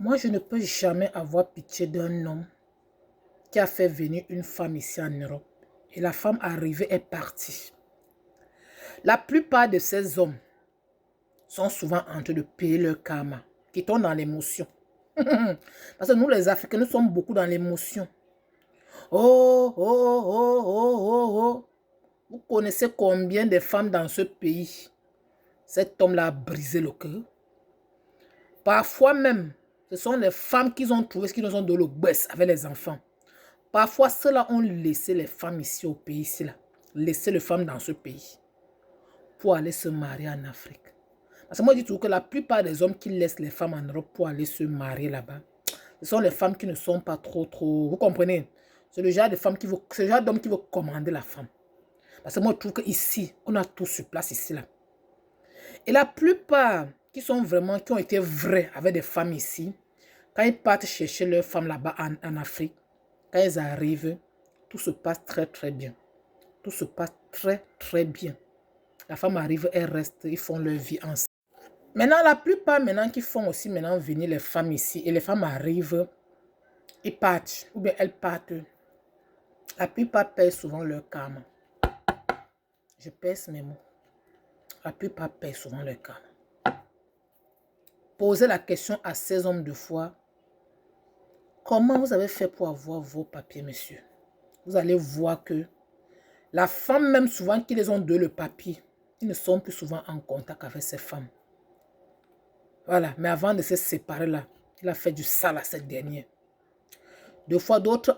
Moi, je ne peux jamais avoir pitié d'un homme qui a fait venir une femme ici en Europe. Et la femme arrivée est partie. La plupart de ces hommes sont souvent en train de payer leur karma, qui tombent dans l'émotion. Parce que nous, les Africains, nous sommes beaucoup dans l'émotion. Oh, oh, oh, oh, oh, oh. Vous connaissez combien de femmes dans ce pays? Cet homme-là a brisé le cœur. Parfois même, ce sont les femmes qui ont trouvé ce qu'ils ont de le baisse avec les enfants. Parfois, ceux-là ont laissé les femmes ici au pays, ici, là. Laissé les femmes dans ce pays pour aller se marier en Afrique. Parce que moi, je dis toujours que la plupart des hommes qui laissent les femmes en Europe pour aller se marier là-bas, ce sont les femmes qui ne sont pas trop... Vous comprenez? C'est le genre de femme qui veut... C'est le genre d'homme qui veut commander la femme. Parce que moi, je trouve qu'ici, on a tout sur place ici, là. Et la plupart qui sont vraiment... Qui ont été vrais avec des femmes ici, quand ils partent chercher leurs femmes là-bas en Afrique, quand ils arrivent, tout se passe très, très bien. Tout se passe très, très bien. La femme arrive, elle reste, ils font leur vie ensemble. Maintenant, la plupart maintenant qui font aussi maintenant venir les femmes ici et les femmes arrivent, ils partent ou bien elles partent. La plupart payent souvent leur karma. Je pèse mes mots. La plupart payent souvent leur karma. Posez la question à ces hommes de foi. Comment vous avez fait pour avoir vos papiers, monsieur? Vous allez voir que la femme, même souvent qui les ont donné le papier, ils ne sont plus souvent en contact avec ces femmes. Voilà, mais avant de se séparer là, il a fait du sale à cette dernière. Deux fois, d'autres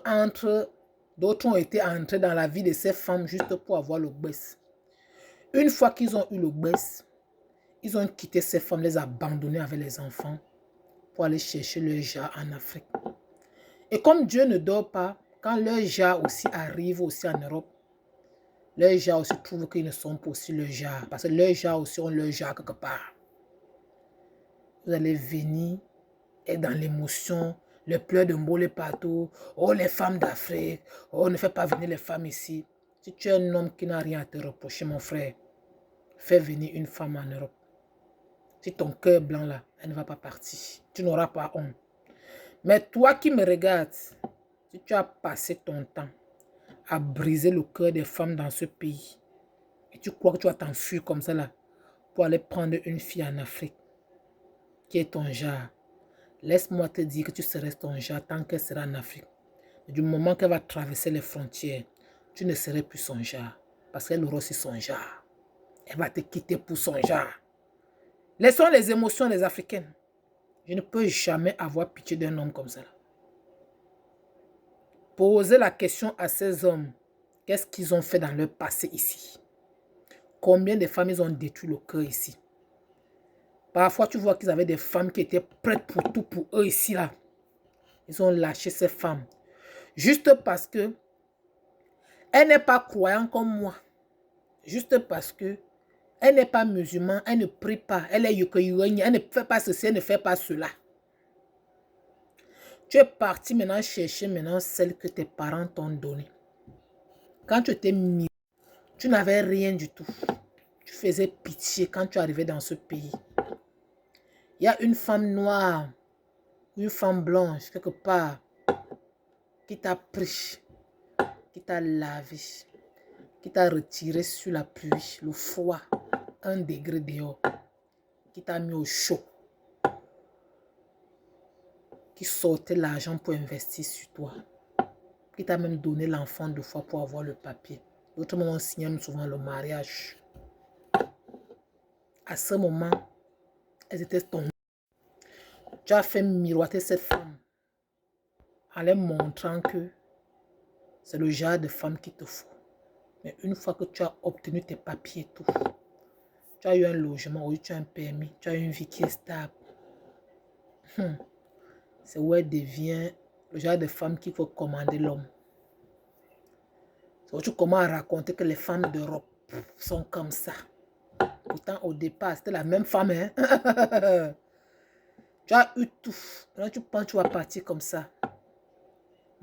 ont été entrés dans la vie de ces femmes juste pour avoir le baisse. Une fois qu'ils ont eu le baisse, ils ont quitté ces femmes, les abandonner avec les enfants pour aller chercher leur jar en Afrique. Et comme Dieu ne dort pas, quand leur jar aussi arrive aussi en Europe, leurs jar aussi trouvent qu'ils ne sont pas aussi leur jar. Parce que leurs jar aussi ont leur jar quelque part. Vous allez venir et dans l'émotion, le pleurs de mots partout. Oh, les femmes d'Afrique. Oh, ne fais pas venir les femmes ici. Si tu es un homme qui n'a rien à te reprocher, mon frère, fais venir une femme en Europe. Si ton cœur blanc là, elle ne va pas partir. Tu n'auras pas honte. Mais toi qui me regardes, si tu as passé ton temps à briser le cœur des femmes dans ce pays, et tu crois que tu vas t'enfuir comme ça là, pour aller prendre une fille en Afrique, qui est ton genre, laisse-moi te dire que tu seras ton genre tant qu'elle sera en Afrique. Mais du moment qu'elle va traverser les frontières, tu ne seras plus son genre. Parce qu'elle aura aussi son genre. Elle va te quitter pour son genre. Laissons les émotions des Africaines. Je ne peux jamais avoir pitié d'un homme comme ça. Posez la question à ces hommes. Qu'est-ce qu'ils ont fait dans leur passé ici? Combien de femmes ils ont détruit le cœur ici? Parfois, tu vois qu'ils avaient des femmes qui étaient prêtes pour tout pour eux ici, là. Ils ont lâché ces femmes. Juste parce que elle n'est pas croyante comme moi. Juste parce que elle n'est pas musulmane, elle ne prie pas, elle est yukoyogne, elle ne fait pas ceci, elle ne fait pas cela. Tu es parti maintenant chercher maintenant celle que tes parents t'ont donnée. Quand tu étais mis, tu n'avais rien du tout. Tu faisais pitié quand tu arrivais dans ce pays. Il y a une femme noire, une femme blanche, quelque part, qui t'a pris, qui t'a lavé, qui t'a retiré sur la pluie, le froid, 1 degré dehors, qui t'a mis au chaud, qui sortait l'argent pour investir sur toi, qui t'a même donné l'enfant 2 fois pour avoir le papier. D'autres moments, on signe souvent le mariage. À ce moment, elles étaient tombées. Tu as fait miroiter cette femme en leur montrant que c'est le genre de femme qu'il te faut. Mais une fois que tu as obtenu tes papiers et tout, tu as eu un logement, ou tu as un permis, tu as une vie qui est stable. C'est où elle devient le genre de femme qu'il faut commander l'homme. C'est où tu commences à raconter que les femmes d'Europe sont comme ça. Pourtant, au départ, c'était la même femme. Hein? Tu as eu tout. Maintenant, tu penses que tu vas partir comme ça.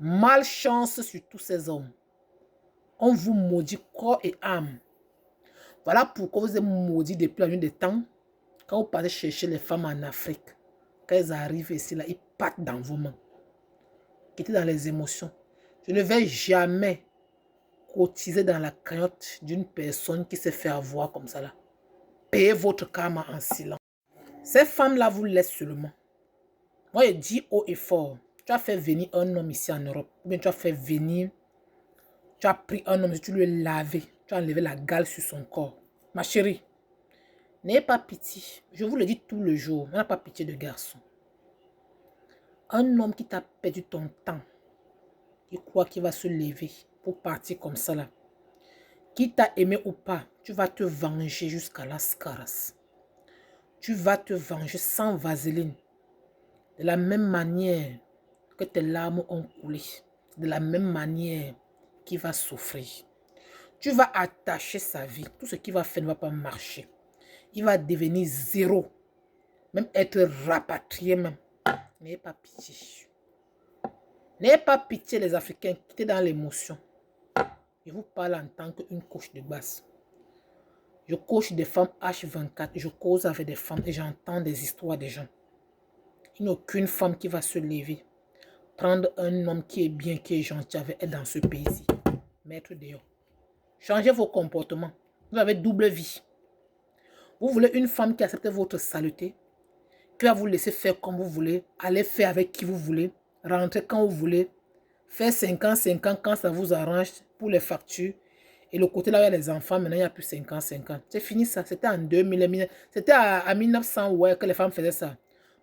Malchance sur tous ces hommes. On vous maudit corps et âme. Voilà pourquoi vous êtes maudits depuis la nuit des temps. Quand vous partez chercher les femmes en Afrique, quand elles arrivent ici, là, ils parte dans vos mains. Quittez dans les émotions. Je ne vais jamais cotiser dans la cagnotte d'une personne qui s'est fait avoir comme ça là. Payez votre karma en silence. Ces femmes-là vous laissent seulement. Moi, je dis haut et fort. Tu as fait venir un homme ici en Europe. Ou bien tu as fait venir... Tu as pris un homme, tu lui as lavé. Tu as enlevé la gale sur son corps. Ma chérie, n'ayez pas pitié. Je vous le dis tout le jour. N'ayez pas pitié de garçon. Un homme qui t'a perdu ton temps. Il croit qu'il va se lever pour partir comme ça là. Qui t'a aimé ou pas, tu vas te venger jusqu'à la scaras. Tu vas te venger sans vaseline. De la même manière que tes larmes ont coulé. De la même manière qu'il va souffrir. Tu vas attacher sa vie. Tout ce qu'il va faire ne va pas marcher. Il va devenir zéro. Même être rapatrié même. N'ayez pas pitié. N'ayez pas pitié les Africains. Quittez dans l'émotion. Je vous parle en tant qu'une coach de base. Je coach des femmes H24. Je cause avec des femmes et j'entends des histoires des gens. Il n'y a aucune femme qui va se lever. Prendre un homme qui est bien, qui est gentil avec elle dans ce pays-ci. Mettre dehors. Changez vos comportements. Vous avez double vie. Vous voulez une femme qui accepte votre saleté, qui va vous laisser faire comme vous voulez, aller faire avec qui vous voulez, rentrer quand vous voulez, faire 5 ans quand ça vous arrange pour les factures. Et le côté là où il y a les enfants, maintenant il n'y a plus 5 ans. C'est fini ça. C'était en 2000. C'était à 1900 ouais, que les femmes faisaient ça.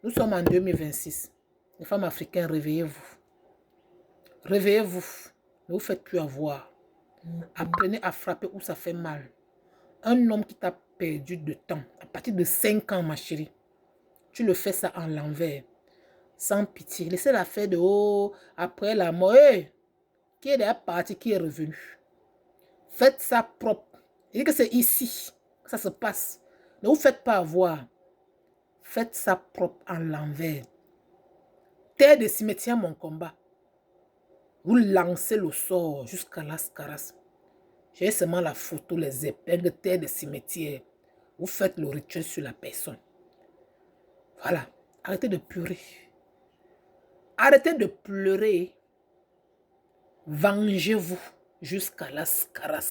Nous sommes en 2026. Les femmes africaines, réveillez-vous. Réveillez-vous. Ne vous faites plus avoir. Apprenez à frapper où ça fait mal. Un homme qui t'a perdu de temps, à partir de 5 ans, ma chérie, tu le fais ça en l'envers, sans pitié. Laissez-la faire de haut, après la mort, qui est déjà parti, qui est revenu. Faites ça propre. Je dis que c'est ici que ça se passe. Ne vous faites pas avoir. Faites ça propre en l'envers. Terre de cimetière, mon combat. Vous lancez le sort jusqu'à l'ascaras. J'ai seulement la photo, les épingles, terre de cimetière. Vous faites le rituel sur la personne. Voilà. Arrêtez de pleurer. Arrêtez de pleurer. Vengez-vous jusqu'à l'ascaras.